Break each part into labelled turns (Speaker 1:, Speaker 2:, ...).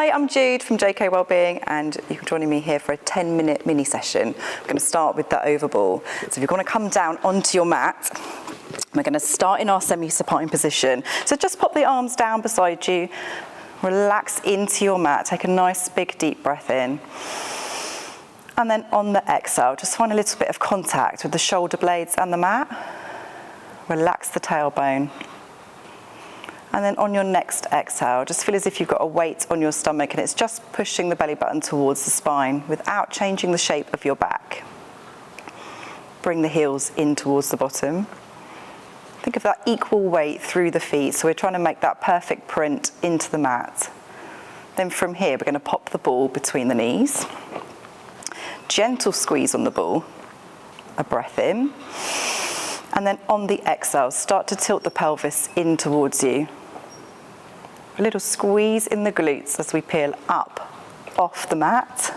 Speaker 1: Hi, I'm Jude from JK Wellbeing, and you're joining me here for a 10-minute mini session. We're going to start with the over ball. So if you're going to come down onto your mat, we're going to start in our semi-supine position. So just pop the arms down beside you, relax into your mat, take a nice big deep breath in. And then on the exhale, just find a little bit of contact with the shoulder blades and the mat. Relax the tailbone. And then on your next exhale, just feel as if you've got a weight on your stomach and it's just pushing the belly button towards the spine without changing the shape of your back. Bring the heels in towards the bottom. Think of that equal weight through the feet, so we're trying to make that perfect print into the mat. Then from here, we're going to pop the ball between the knees. Gentle squeeze on the ball. A breath in. And then on the exhale, start to tilt the pelvis in towards you. A little squeeze in the glutes as we peel up off the mat.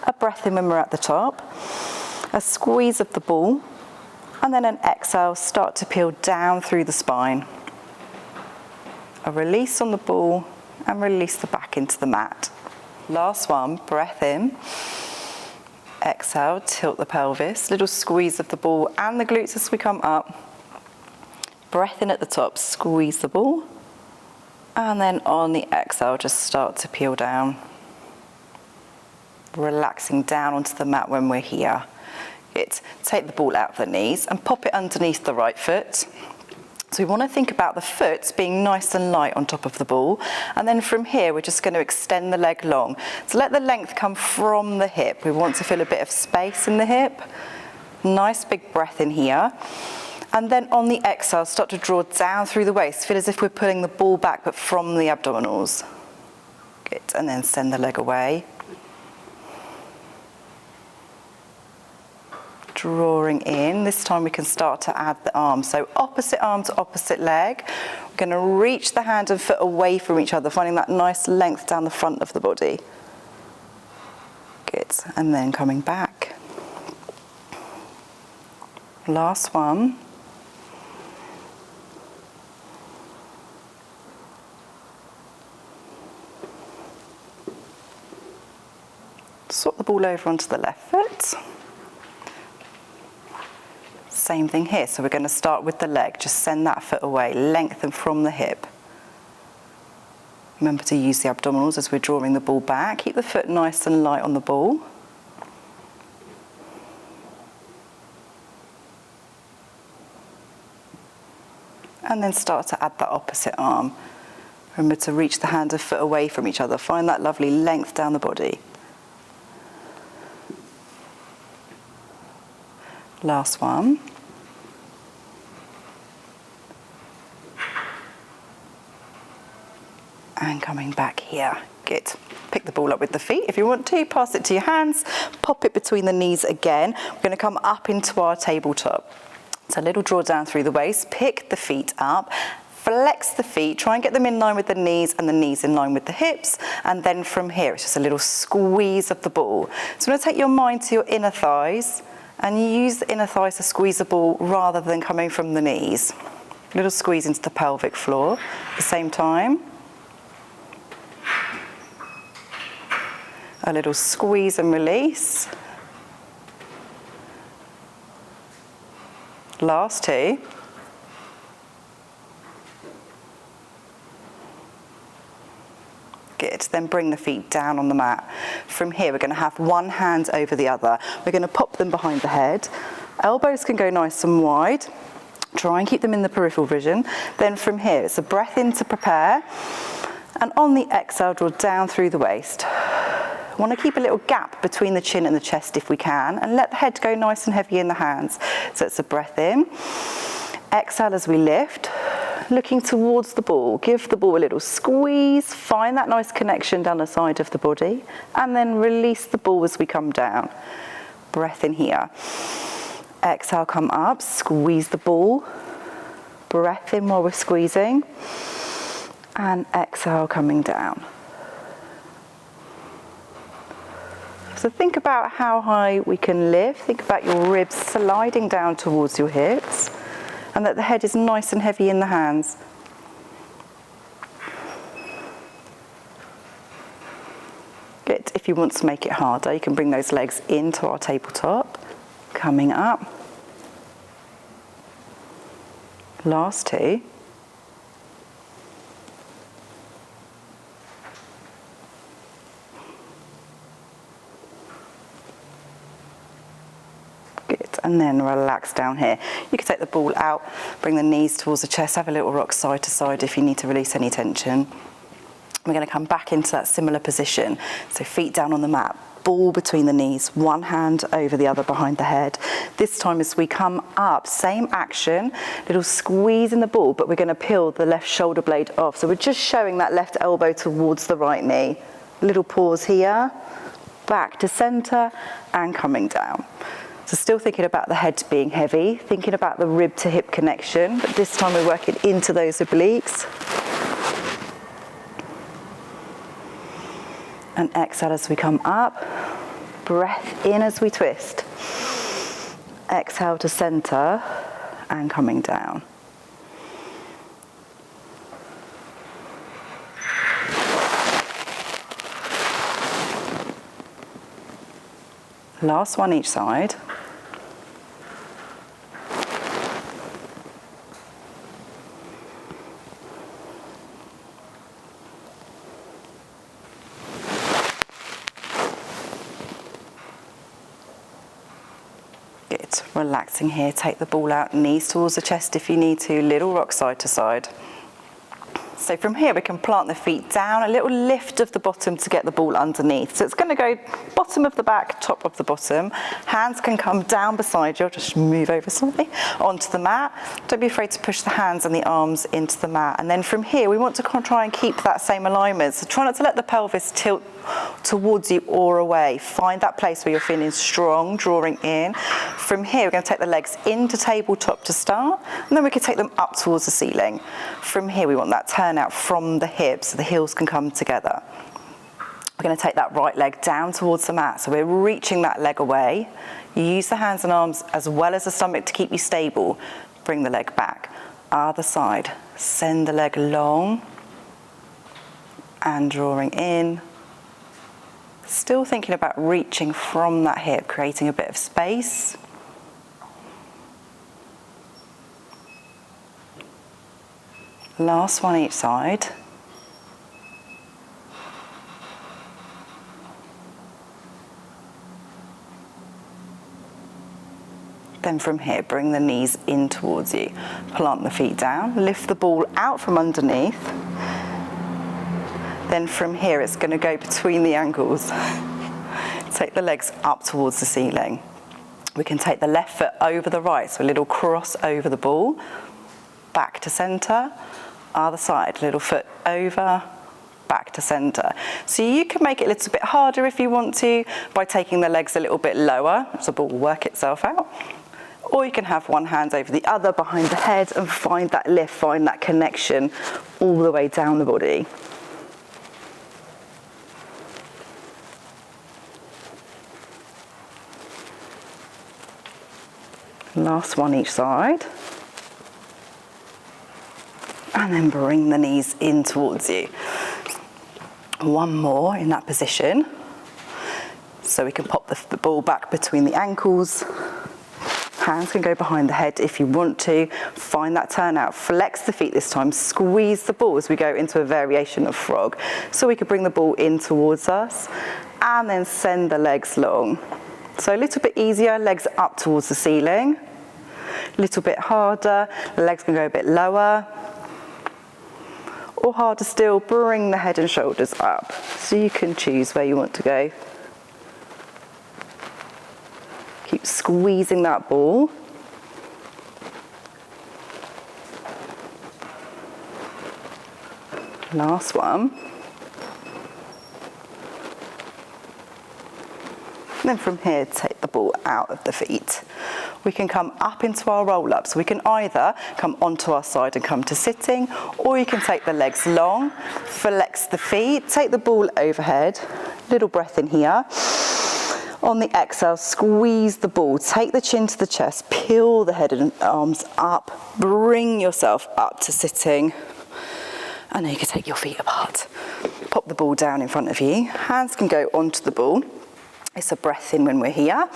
Speaker 1: A breath in when we're at the top. A squeeze of the ball. And then an exhale, start to peel down through the spine. A release on the ball and release the back into the mat. Last one, breath in. Exhale, tilt the pelvis, little squeeze of the ball and the glutes as we come up. Breath in at the top, squeeze the ball. And then on the exhale, just start to peel down. Relaxing down onto the mat when we're here. Good. Take the ball out of the knees and pop it underneath the right foot. So we want to think about the foot being nice and light on top of the ball. And then from here, we're just going to extend the leg long. So let the length come from the hip. We want to feel a bit of space in the hip. Nice big breath in here. And then on the exhale, start to draw down through the waist. Feel as if we're pulling the ball back, but from the abdominals. Good. And then send the leg away. Drawing in. This time we can start to add the arms. So opposite arm to opposite leg. We're going to reach the hand and foot away from each other, finding that nice length down the front of the body. Good. And then coming back. Last one. Swap the ball over onto the left foot. Same thing here, so we're going to start with the leg. Just send that foot away, lengthen from the hip. Remember to use the abdominals as we're drawing the ball back. Keep the foot nice and light on the ball. And then start to add that opposite arm. Remember to reach the hand and foot away from each other. Find that lovely length down the body. Last one. And coming back here. Good. Pick the ball up with the feet. If you want to, pass it to your hands. Pop it between the knees again. We're going to come up into our tabletop. So a little draw down through the waist. Pick the feet up. Flex the feet. Try and get them in line with the knees and the knees in line with the hips. And then from here, it's just a little squeeze of the ball. So I'm going to take your mind to your inner thighs. And you use the inner thighs to squeeze the ball rather than coming from the knees. A little squeeze into the pelvic floor at the same time. A little squeeze and release. Last two. Good. Then bring the feet down on the mat. From here, we're going to have one hand over the other. We're going to pop them behind the head. Elbows can go nice and wide. Try and keep them in the peripheral vision. Then from here, it's a breath in to prepare. And on the exhale, draw down through the waist. Want to keep a little gap between the chin and the chest if we can. And let the head go nice and heavy in the hands. So it's a breath in. Exhale as we lift. Looking towards the ball, give the ball a little squeeze, find that nice connection down the side of the body, and then release the ball as we come down. Breath in here. Exhale, come up, squeeze the ball. Breath in while we're squeezing, and exhale, coming down. So think about how high we can lift. Think about your ribs sliding down towards your hips. And that the head is nice and heavy in the hands. it. If you want to make it harder, you can bring those legs into our tabletop, coming up. Last two. Good, and then relax down here. You can take the ball out, bring the knees towards the chest, have a little rock side to side if you need to release any tension. We're going to come back into that similar position. So feet down on the mat, ball between the knees, one hand over the other behind the head. This time as we come up, same action, little squeeze in the ball, but we're going to peel the left shoulder blade off. So we're just showing that left elbow towards the right knee. Little pause here, back to center and coming down. So still thinking about the head being heavy, thinking about the rib to hip connection, but this time we're working into those obliques. And exhale as we come up, breath in as we twist. Exhale to center and coming down. Last one each side. Good. Relaxing here, take the ball out, knees towards the chest if you need to, little rock side to side. So from here we can plant the feet down, a little lift of the bottom to get the ball underneath. So it's going to go bottom of the back, top of the bottom. Hands can come down beside you, just move over slightly onto the mat. Don't be afraid to push the hands and the arms into the mat. And then from here we want to try and keep that same alignment. So try not to let the pelvis tilt towards you or away. Find that place where you're feeling strong, drawing in. From here we're going to take the legs into tabletop to start, and then we can take them up towards the ceiling. From here we want that turn out from the hips so the heels can come together. We're going to take that right leg down towards the mat, so we're reaching that leg away. You use the hands and arms as well as the stomach to keep you stable. Bring the leg back. Other side. Send the leg long and drawing in. Still thinking about reaching from that hip, creating a bit of space. Last one each side. Then from here, bring the knees in towards you. Plant the feet down, lift the ball out from underneath. Then from here, it's going to go between the ankles. Take the legs up towards the ceiling. We can take the left foot over the right, so a little cross over the ball. Back to center. Other side, little foot over, back to center. So you can make it a little bit harder if you want to by taking the legs a little bit lower, so the ball will work itself out. Or you can have one hand over the other behind the head and find that lift, find that connection all the way down the body. Last one each side. And then bring the knees in towards you. One more in that position. So we can pop the ball back between the ankles. Hands can go behind the head if you want to. Find that turn out. Flex the feet this time. Squeeze the ball as we go into a variation of frog. So we can bring the ball in towards us and then send the legs long. So a little bit easier, legs up towards the ceiling. A little bit harder, the legs can go a bit lower. Or harder still, bring the head and shoulders up. So you can choose where you want to go. Keep squeezing that ball. Last one. And then from here, take the ball out of the feet. We can come up into our roll up. So we can either come onto our side and come to sitting, or you can take the legs long, flex the feet, take the ball overhead, little breath in here. On the exhale, squeeze the ball, take the chin to the chest, peel the head and arms up, bring yourself up to sitting. And then you can take your feet apart. Pop pop the ball down in front of you. Hands can go onto the ball. It's a breath in when we're here.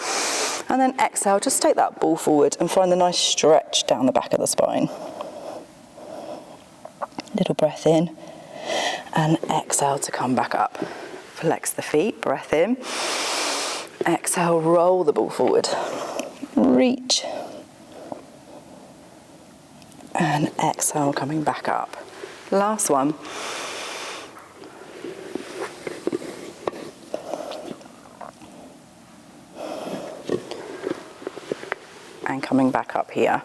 Speaker 1: And then exhale, just take that ball forward and find the nice stretch down the back of the spine. Little breath in and exhale to come back up. Flex the feet, breath in. Exhale, roll the ball forward. Reach. And exhale, coming back up. Last one. And coming back up here.